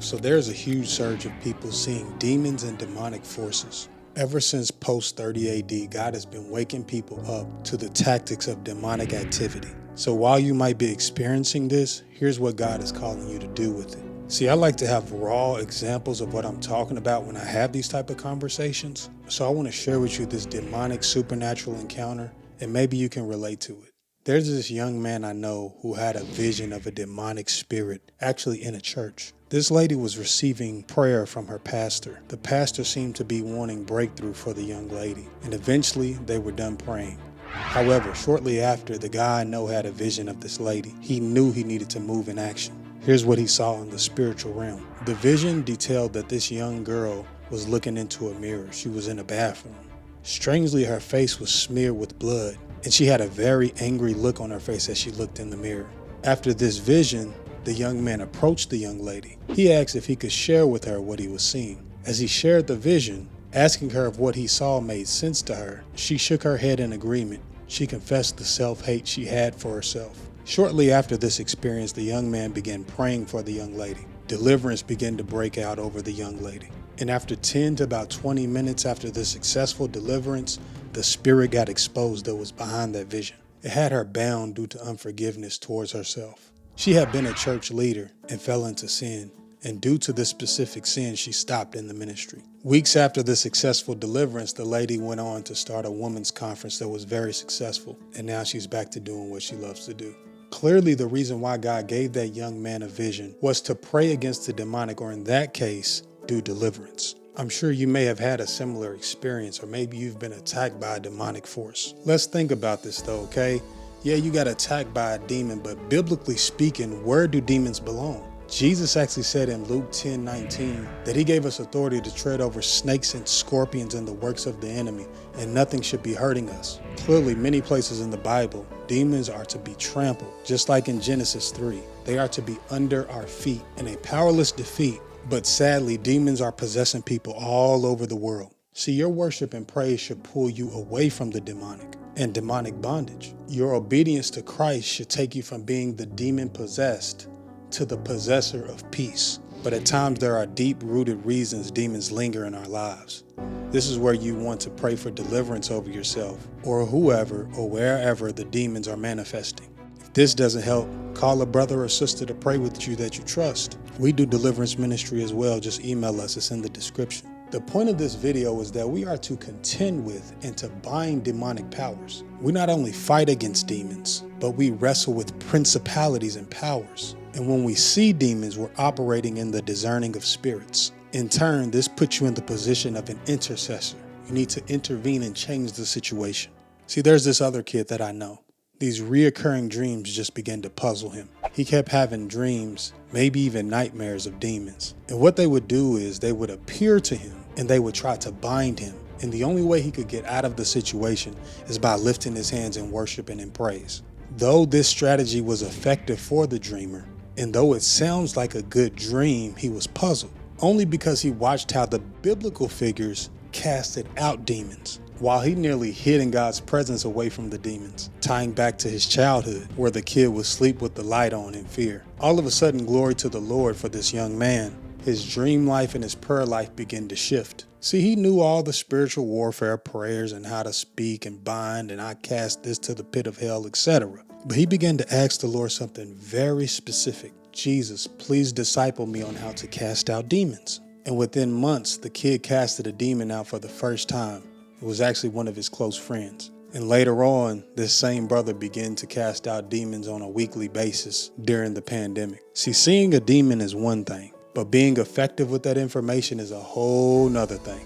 So there's a huge surge of people seeing demons and demonic forces. Ever since post 30 AD, God has been waking people up to the tactics of demonic activity. So while you might be experiencing this, here's what God is calling you to do with it. See, I like to have raw examples of what I'm talking about when I have these type of conversations. So I want to share with you this demonic supernatural encounter, and maybe you can relate to it. There's this young man I know who had a vision of a demonic spirit, actually in a church. This lady was receiving prayer from her pastor. The pastor seemed to be wanting breakthrough for the young lady, and eventually they were done praying. However, shortly after, the guy I know had a vision of this lady. He knew he needed to move in action. Here's what he saw in the spiritual realm. The vision detailed that this young girl was looking into a mirror. She was in a bathroom. Strangely, her face was smeared with blood, and she had a very angry look on her face as she looked in the mirror. After this vision, the young man approached the young lady. He asked if he could share with her what he was seeing. As he shared the vision, asking her if what he saw made sense to her, she shook her head in agreement. She confessed the self-hate she had for herself. Shortly after this experience, the young man began praying for the young lady. Deliverance began to break out over the young lady. And after 10 to about 20 minutes after the successful deliverance, the spirit got exposed that was behind that vision. It had her bound due to unforgiveness towards herself. She had been a church leader and fell into sin, and due to this specific sin, she stopped in the ministry. Weeks after the successful deliverance, the lady went on to start a women's conference that was very successful, and now she's back to doing what she loves to do. Clearly, the reason why God gave that young man a vision was to pray against the demonic, or in that case, do deliverance. I'm sure you may have had a similar experience, or maybe you've been attacked by a demonic force. Let's think about this though, okay? Yeah, you got attacked by a demon, but biblically speaking, where do demons belong? Jesus actually said in Luke 10:19 that he gave us authority to tread over snakes and scorpions and the works of the enemy, and nothing should be hurting us. Clearly, many places in the Bible, demons are to be trampled, just like in Genesis 3. They are to be under our feet in a powerless defeat, but sadly, demons are possessing people all over the world. See, your worship and praise should pull you away from the demonic and demonic bondage. Your obedience to Christ should take you from being the demon-possessed to the possessor of peace. But at times there are deep-rooted reasons demons linger in our lives. This is where you want to pray for deliverance over yourself or whoever or wherever the demons are manifesting. If this doesn't help, call a brother or sister to pray with you that you trust. We do deliverance ministry as well. Just email us. It's in the description. The point of this video is that we are to contend with and to bind demonic powers. We not only fight against demons, but we wrestle with principalities and powers. And when we see demons, we're operating in the discerning of spirits. In turn, this puts you in the position of an intercessor. You need to intervene and change the situation. See, there's this other kid that I know. These reoccurring dreams just began to puzzle him. He kept having dreams, maybe even nightmares of demons. And what they would do is they would appear to him and they would try to bind him. And the only way he could get out of the situation is by lifting his hands in worship and in praise. Though this strategy was effective for the dreamer, and though it sounds like a good dream, he was puzzled, only because he watched how the biblical figures casted out demons, while he nearly hid in God's presence away from the demons, tying back to his childhood, where the kid would sleep with the light on in fear. All of a sudden, glory to the Lord for this young man. His dream life and his prayer life began to shift. See, he knew all the spiritual warfare prayers and how to speak and bind and I cast this to the pit of hell, etc. But he began to ask the Lord something very specific. Jesus, please disciple me on how to cast out demons. And within months, the kid casted a demon out for the first time. It was actually one of his close friends. And later on, this same brother began to cast out demons on a weekly basis during the pandemic. See, seeing a demon is one thing, but being effective with that information is a whole nother thing.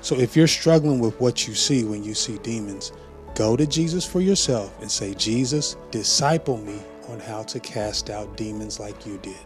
So if you're struggling with what you see when you see demons, go to Jesus for yourself and say, Jesus, disciple me on how to cast out demons like you did.